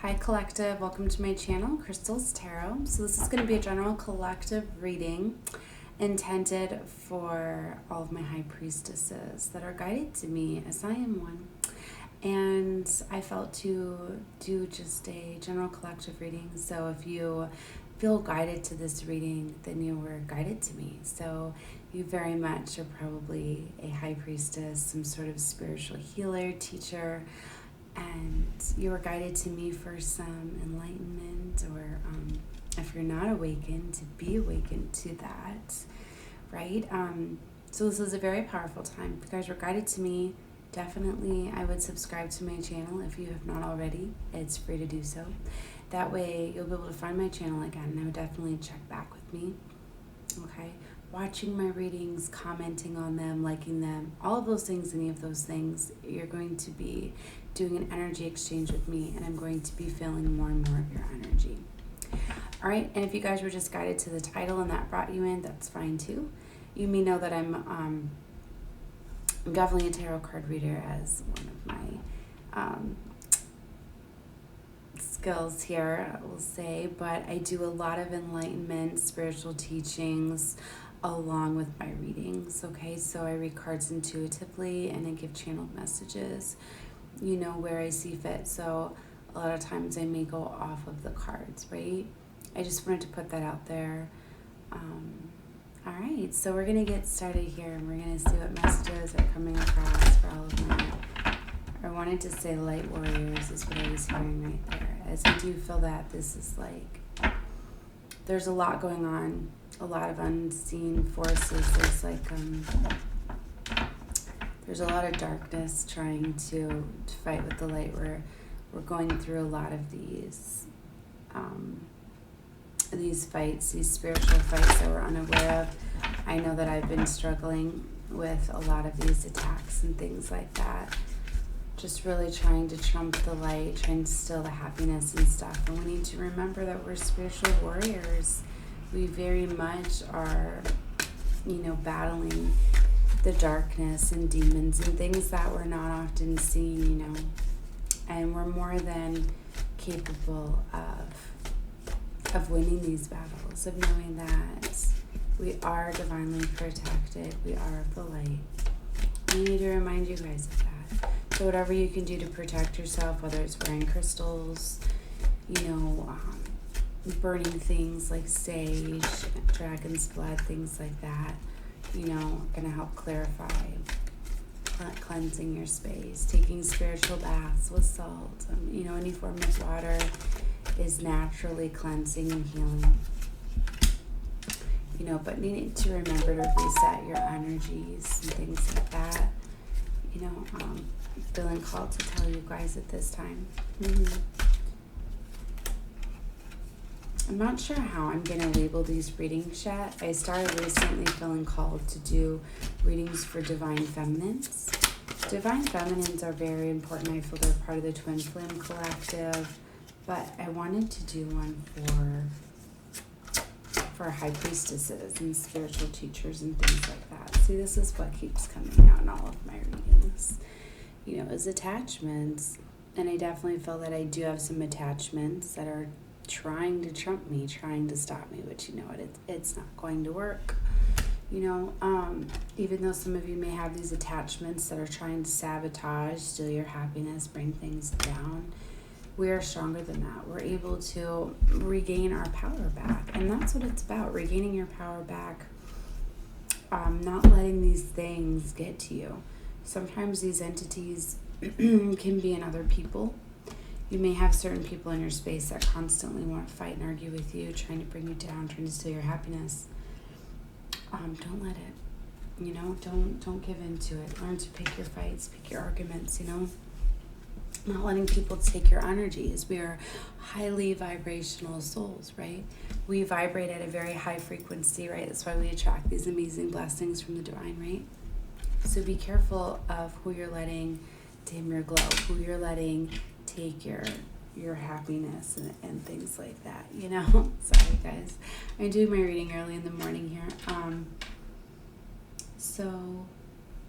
Hi Collective, welcome to my channel, Crystal's Tarot. So this is going to be a general collective reading intended for all of my high priestesses that are guided to me, as I am one. And I felt to do just a general collective reading. So if you feel guided to this reading, then you were guided to me. So you very much are probably a high priestess, some sort of spiritual healer, teacher, and you were guided to me for some enlightenment, or if you're not awakened, to be awakened to that, right? So this is a very powerful time. If you guys were guided to me, definitely I would subscribe to my channel if you have not already. It's free to do so. That way you'll be able to find my channel again, and I would definitely check back with me, okay? Watching my readings, commenting on them, liking them, all of those things, any of those things, you're going to be doing an energy exchange with me, and I'm going to be feeling more and more of your energy. All right, and if you guys were just guided to the title and that brought you in, that's fine too. You may know that I'm definitely a tarot card reader as one of my skills here, I will say, but I do a lot of enlightenment, spiritual teachings, along with my readings, okay? So I read cards intuitively, and I give channeled messages, you know, where I see fit. So a lot of times I may go off of the cards, right? I just wanted to put that out there. All right, so we're going to get started here, and we're going to see what messages are coming across for all of my, I wanted to say light warriors is what I was hearing right there, as I do feel that this is like, there's a lot going on, a lot of unseen forces. There's like, there's a lot of darkness trying to fight with the light. We're going through a lot of these fights, these spiritual fights that we're unaware of. I know that I've been struggling with a lot of these attacks and things like that. Just really trying to trump the light, trying to still the happiness and stuff. And we need to remember that we're spiritual warriors. We very much are, you know, battling the darkness and demons and things that we're not often seen, you know. And we're more than capable of winning these battles, of knowing that we are divinely protected, we are of the light. I need to remind you guys of that. So whatever you can do to protect yourself, whether it's wearing crystals, you know, burning things like sage, dragon's blood, things like that, you know, gonna help clarify, cleansing your space, taking spiritual baths with salt, you know, any form of water is naturally cleansing and healing, you know, but needing to remember to reset your energies and things like that, you know. Feeling called to tell you guys at this time. I'm not sure how I'm going to label these readings yet. I started recently feeling called to do readings for divine feminines. Divine feminines are very important. I feel they're part of the Twin Flame Collective, but I wanted to do one for high priestesses and spiritual teachers and things like that. See, this is what keeps coming out in all of my readings, you know, is attachments. And I definitely feel that I do have some attachments that are trying to trump me, trying to stop me, which, you know, it's not going to work, you know. Even though some of you may have these attachments that are trying to sabotage, steal your happiness, bring things down, we are stronger than that. We're able to regain our power back, and that's what it's about, regaining your power back, not letting these things get to you. Sometimes these entities can be in other people. You may have certain people in your space that constantly want to fight and argue with you, trying to bring you down, trying to steal your happiness. Don't let it, you know, don't give in to it. Learn to pick your fights, pick your arguments, you know. Not letting people take your energies. We are highly vibrational souls, right? We vibrate at a very high frequency, right? That's why we attract these amazing blessings from the divine, right? So be careful of who you're letting dim your glow, who you're letting take your happiness and things like that, you know. Sorry guys, I do my reading early in the morning here. So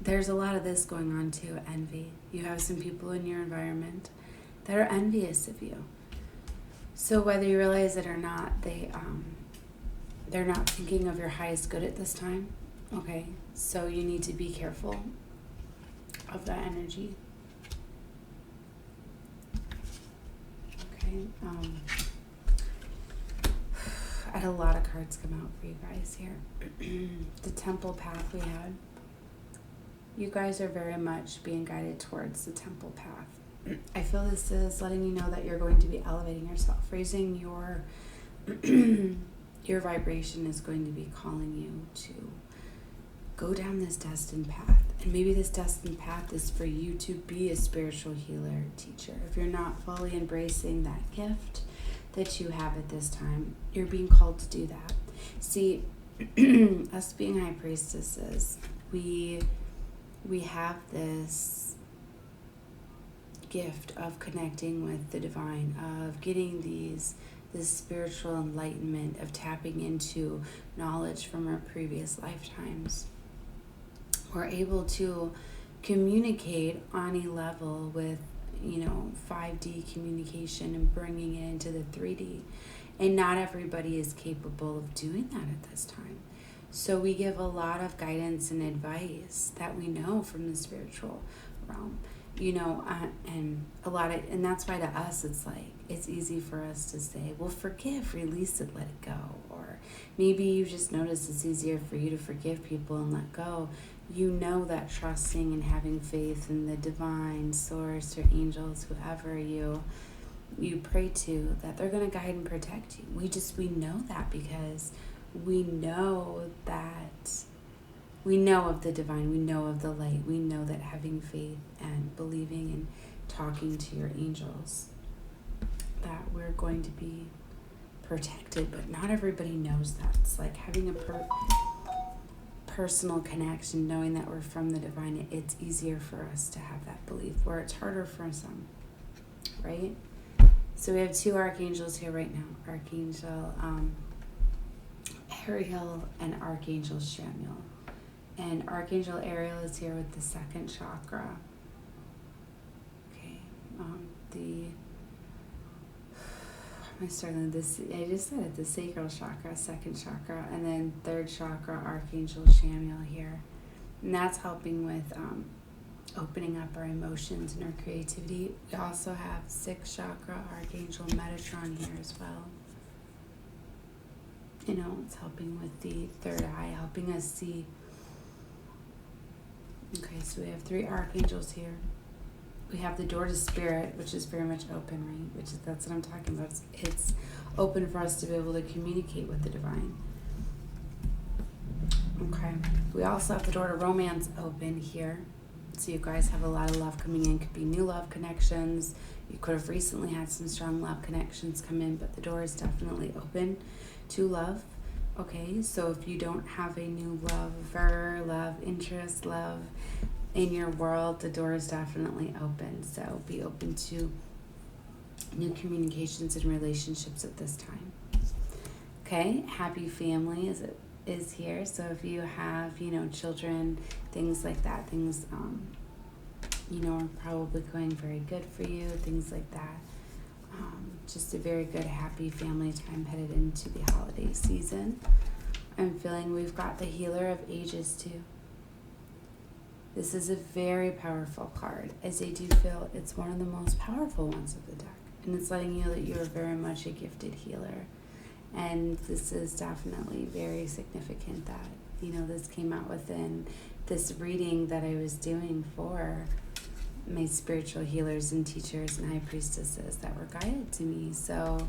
there's a lot of this going on too. Envy. You have some people in your environment that are envious of you. So whether you realize it or not, they're not thinking of your highest good at this time. Okay, so you need to be careful of that energy. Okay, I had a lot of cards come out for you guys here. The temple path we had. You guys are very much being guided towards the temple path. I feel this is letting you know that you're going to be elevating yourself, raising your your vibration is going to be calling you to go down this destined path. And maybe this destined path is for you to be a spiritual healer teacher. If you're not fully embracing that gift that you have at this time, you're being called to do that. See, us being high priestesses, we have this gift of connecting with the divine, of getting this spiritual enlightenment, of tapping into knowledge from our previous lifetimes. We're able to communicate on a level with 5D communication and bringing it into the 3D. And not everybody is capable of doing that at this time. So we give a lot of guidance and advice that we know from the spiritual realm, and that's why to us it's easy for us to say, well, forgive, release it, let it go. Or maybe you just notice it's easier for you to forgive people and let go. You know that trusting and having faith in the divine source or angels, whoever you pray to, that they're going to guide and protect you. We know that because we know of the divine, we know of the light, we know that having faith and believing and talking to your angels, that we're going to be protected. But not everybody knows that. It's like having a personal connection, knowing that we're from the divine. It's easier for us to have that belief, where it's harder for some, right? So we have two archangels here right now, Archangel Ariel and Archangel Samuel. And Archangel Ariel is here with the second chakra. Okay, I just said it, the sacral chakra, second chakra, and then third chakra, Archangel Samuel here. And that's helping with opening up our emotions and our creativity. We also have sixth chakra, Archangel Metatron here as well. It's helping with the third eye, helping us see. Okay, so we have three archangels here. We have the door to spirit, which is very much open, right? That's what I'm talking about. It's open for us to be able to communicate with the divine. Okay, we also have the door to romance open here. So you guys have a lot of love coming in. Could be new love connections. You could have recently had some strong love connections come in, but the door is definitely open to love. Okay, so if you don't have a new lover, love interest, love in your world, the door is definitely open. So be open to new communications and relationships at this time. Okay, happy family is here. So if you have, children, things like that, things, are probably going very good for you, things like that. Just a very good, happy family time headed into the holiday season. I'm feeling we've got the Healer of Ages too. This is a very powerful card, as I do feel it's one of the most powerful ones of the deck. And it's letting you know that you're very much a gifted healer. And this is definitely very significant that, this came out within this reading that I was doing for my spiritual healers and teachers and high priestesses that were guided to me. So,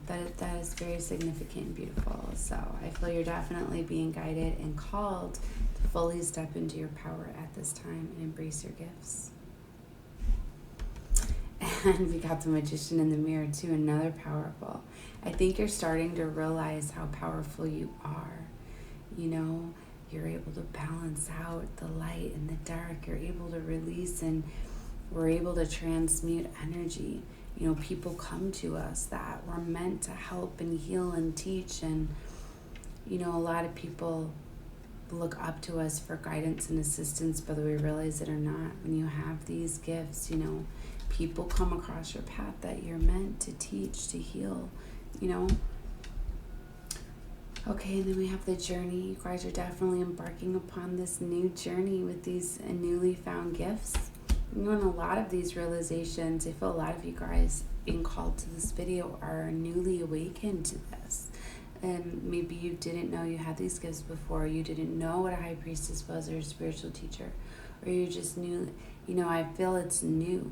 that is very significant and beautiful. So I feel you're definitely being guided and called to fully step into your power at this time and embrace your gifts. And we got the Magician in the Mirror too, another powerful. I think you're starting to realize how powerful you are. You're able to balance out the light and the dark. You're able to release, and we're able to transmute energy. People come to us that we're meant to help and heal and teach. And, a lot of people look up to us for guidance and assistance, whether we realize it or not. When you have these gifts, people come across your path that you're meant to teach, to heal, you know. Okay, and then we have the journey. You guys are definitely embarking upon this new journey with these newly found gifts. You know, in a lot of these realizations, I feel a lot of you guys being called to this video are newly awakened to this. And maybe you didn't know you had these gifts before. You didn't know what a high priestess was or a spiritual teacher. Or you just knew, you know, I feel it's new.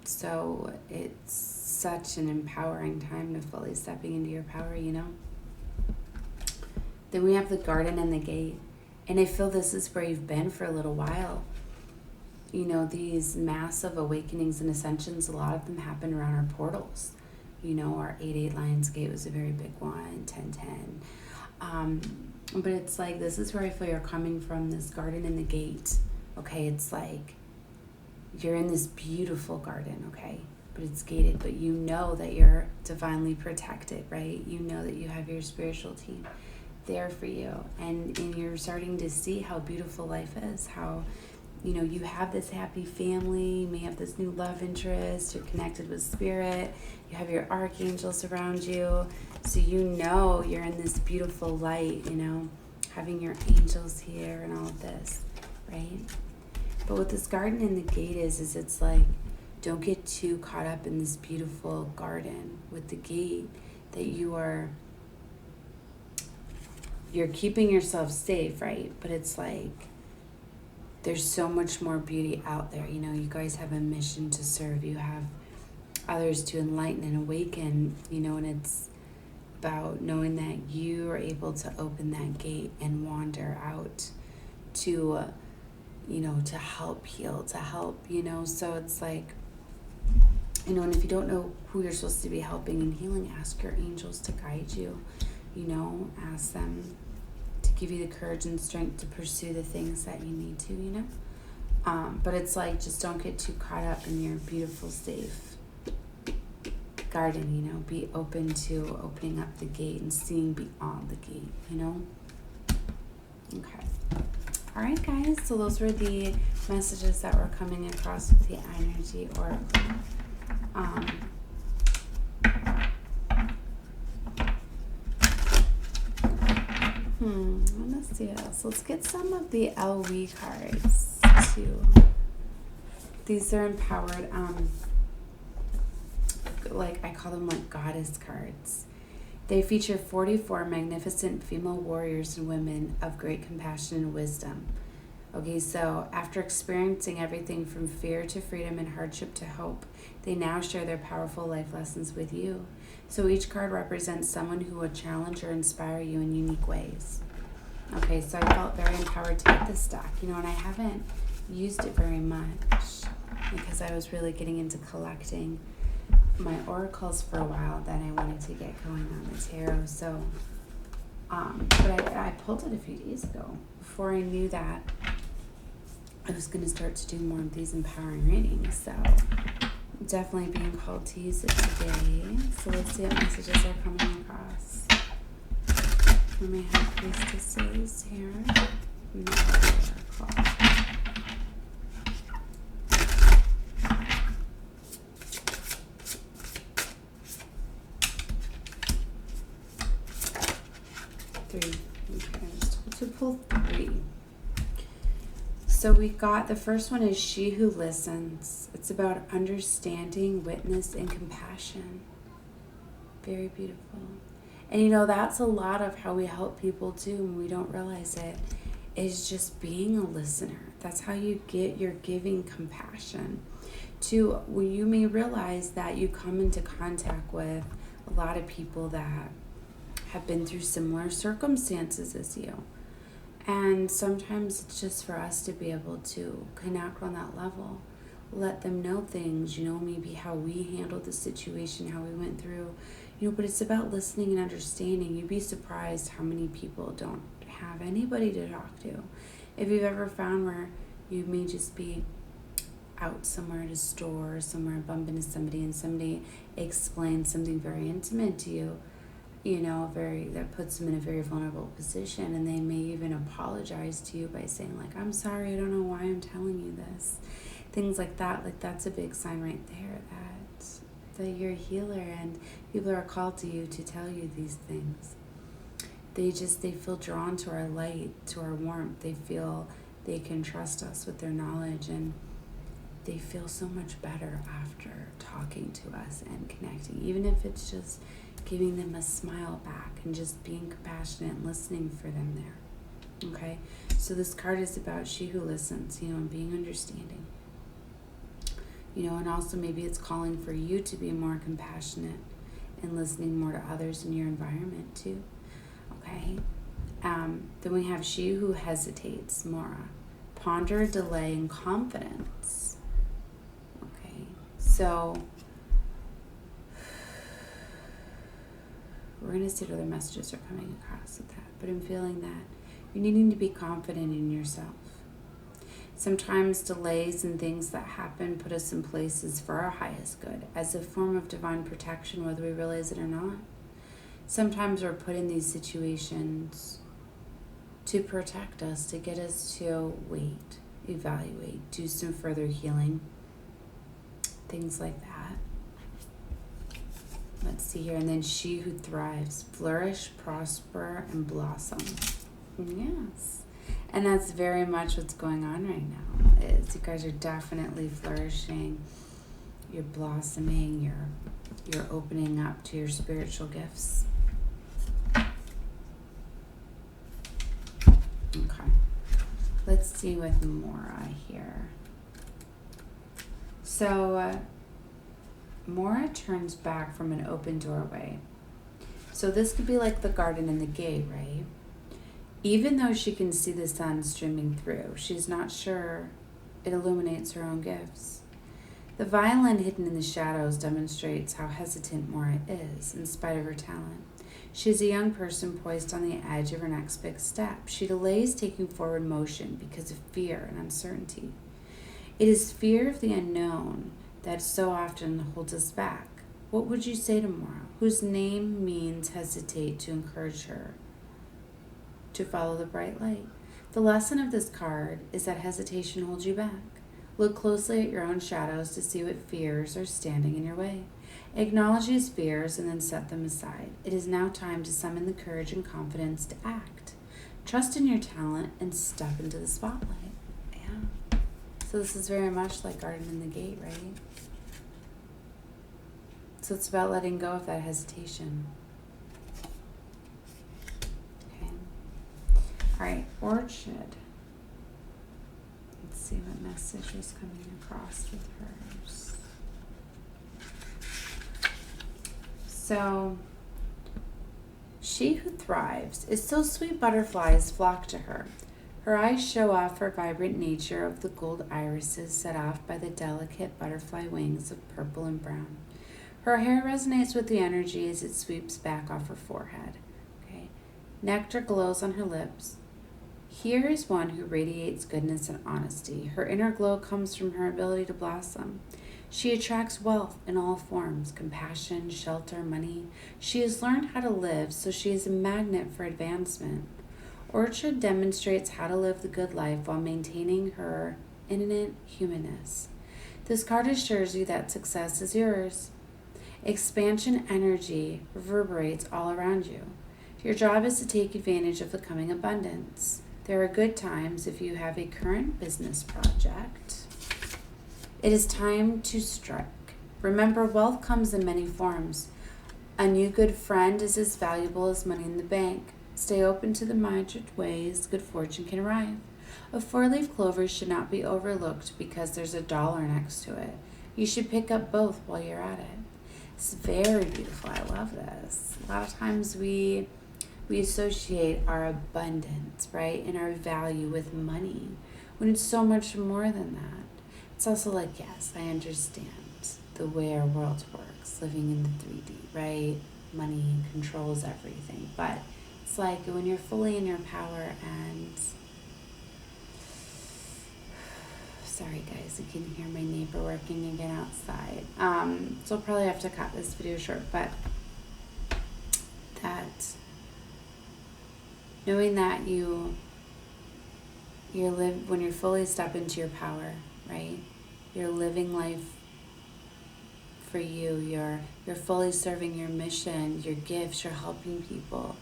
So it's such an empowering time to fully stepping into your power, you know. Then we have the garden and the gate. And I feel this is where you've been for a little while. You know, these massive awakenings and ascensions, a lot of them happen around our portals. You know, our 8-8 Lions Gate was a very big one, 10-10. But it's like, this is where I feel you're coming from, this garden and the gate. Okay, it's like, you're in this beautiful garden, okay? But it's gated, but you know that you're divinely protected, right? You know that you have your spiritual team there for you. And you're starting to see how beautiful life is, how, you know, you have this happy family, you may have this new love interest, you're connected with spirit, you have your archangels around you, so you know you're in this beautiful light, you know, having your angels here and all of this, right? But what this garden in the gate is it's like, don't get too caught up in this beautiful garden with the gate that you're keeping yourself safe, right? But it's like, there's so much more beauty out there. You know, you guys have a mission to serve. You have others to enlighten and awaken, you know, and it's about knowing that you are able to open that gate and wander out to, you know, to help heal, to help, you know. So it's like, you know, and if you don't know who you're supposed to be helping and healing, ask your angels to guide you, you know, ask them to give you the courage and strength to pursue the things that you need to, you know. But it's like, just don't get too caught up in your beautiful, safe garden, you know. Be open to opening up the gate and seeing beyond the gate, you know. Okay. All right, guys. So those were the messages that were coming across with the energy oracle. Let's see else. Let's get some of the LV cards too. These are empowered, like I call them like goddess cards. They feature 44 magnificent female warriors and women of great compassion and wisdom. Okay, so after experiencing everything from fear to freedom and hardship to hope, they now share their powerful life lessons with you. So each card represents someone who will challenge or inspire you in unique ways. Okay, so I felt very empowered to get this deck, you know, and I haven't used it very much because I was really getting into collecting my oracles for a while. Then I wanted to get going on the tarot. So, but I pulled it a few days ago. Before I knew that I was going to start to do more of these empowering readings. So, definitely being called to use it today. So let's see what messages are coming across. We may have priestesses here. And the oracle. Three. Okay, I was told to pull 3. So we got, the first one is She Who Listens. It's about understanding, witness, and compassion. Very beautiful. And you know, that's a lot of how we help people too, when we don't realize it, is just being a listener. That's how you get your giving compassion. To, well, you may realize that you come into contact with a lot of people that have been through similar circumstances as you. And sometimes it's just for us to be able to connect on that level, let them know things, you know, maybe how we handled the situation, how we went through, you know, but it's about listening and understanding. You'd be surprised how many people don't have anybody to talk to. If you've ever found where you may just be out somewhere at a store or somewhere, bump into somebody and somebody explains something very intimate to you, you know, that puts them in a very vulnerable position, and they may even apologize to you by saying like, I'm sorry, I don't know why I'm telling you this. things like that. Like, that's a big sign right there that you're a healer, and people are called to you to tell you these things. They feel drawn to our light, to our warmth. They feel they can trust us with their knowledge, and they feel so much better after talking to us and connecting, even if it's just giving them a smile back and just being compassionate and listening for them there. Okay? So this card is about she who listens, and being understanding. And also maybe it's calling for you to be more compassionate and listening more to others in your environment too. Okay? Then we have she who hesitates, Mora. Ponder, delay, and confidence. Okay, so we're going to see what other messages are coming across with that. But I'm feeling that you're needing to be confident in yourself. Sometimes delays and things that happen put us in places for our highest good, as a form of divine protection, whether we realize it or not. Sometimes we're put in these situations to protect us, to get us to wait, evaluate, do some further healing, things like that. Let's see here. And then she who thrives, flourish, prosper, and blossom. Yes. And that's very much what's going on right now. You guys are definitely flourishing. You're blossoming. You're opening up to your spiritual gifts. Okay. Let's see with Mora here. So, Mora turns back from an open doorway. So this could be like the garden and the gate, right? Even though she can see the sun streaming through, she's not sure it illuminates her own gifts. The violin hidden in the shadows demonstrates how hesitant Mora is, in spite of her talent. She is a young person poised on the edge of her next big step. She delays taking forward motion because of fear and uncertainty. It is fear of the unknown that so often holds us back. What would you say to Mora, whose name means hesitate, to encourage her to follow the bright light? The lesson of this card is that hesitation holds you back. Look closely at your own shadows to see what fears are standing in your way. Acknowledge these fears and then set them aside. It is now time to summon the courage and confidence to act. Trust in your talent and step into the spotlight. Yeah. So this is very much like Garden in the Gate, right? So it's about letting go of that hesitation. Okay. All right, Orchid. Let's see what message is coming across with hers. So, she who thrives is so sweet butterflies flock to her. Her eyes show off her vibrant nature of the gold irises set off by the delicate butterfly wings of purple and brown. Her hair resonates with the energy as it sweeps back off her forehead. Okay. Nectar glows on her lips. Here is one who radiates goodness and honesty. Her inner glow comes from her ability to blossom. She attracts wealth in all forms, compassion, shelter, money. She has learned how to live, so she is a magnet for advancement. Orchid demonstrates how to live the good life while maintaining her innate humanness. This card assures you that success is yours. Expansion energy reverberates all around you. Your job is to take advantage of the coming abundance. There are good times if you have a current business project. It is time to strike. Remember, wealth comes in many forms. A new good friend is as valuable as money in the bank. Stay open to the magic ways good fortune can arrive. A four-leaf clover should not be overlooked because there's $1 next to it. You should pick up both while you're at it. It's very beautiful. I love this. A lot of times we associate our abundance, right, and our value with money, when it's so much more than that. It's also like, yes, I understand the way our world works, living in the 3D, right? Money controls everything. But it's like when you're fully in your power and... Sorry guys, you can hear my neighbor working again outside. So I'll probably have to cut this video short, but that knowing that you live when you fully step into your power, right? You're living life for you. You're fully serving your mission, your gifts. You're helping people.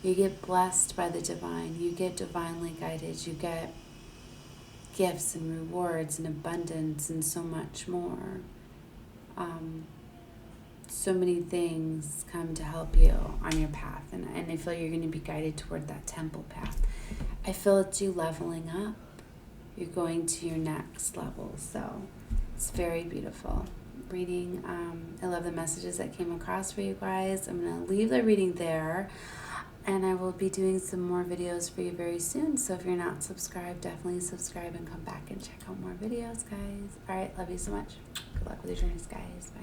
You get blessed by the divine. You get divinely guided. You get gifts and rewards and abundance and so much more. So many things come to help you on your path, and I feel you're going to be guided toward that temple path. I feel it's you leveling up. You're going to your next level, so it's very beautiful reading. I love the messages that came across for you guys. I'm going to leave the reading there, and I will be doing some more videos for you very soon. So if you're not subscribed, definitely subscribe and come back and check out more videos, guys. All right, love you so much. Good luck with your journeys, guys. Bye.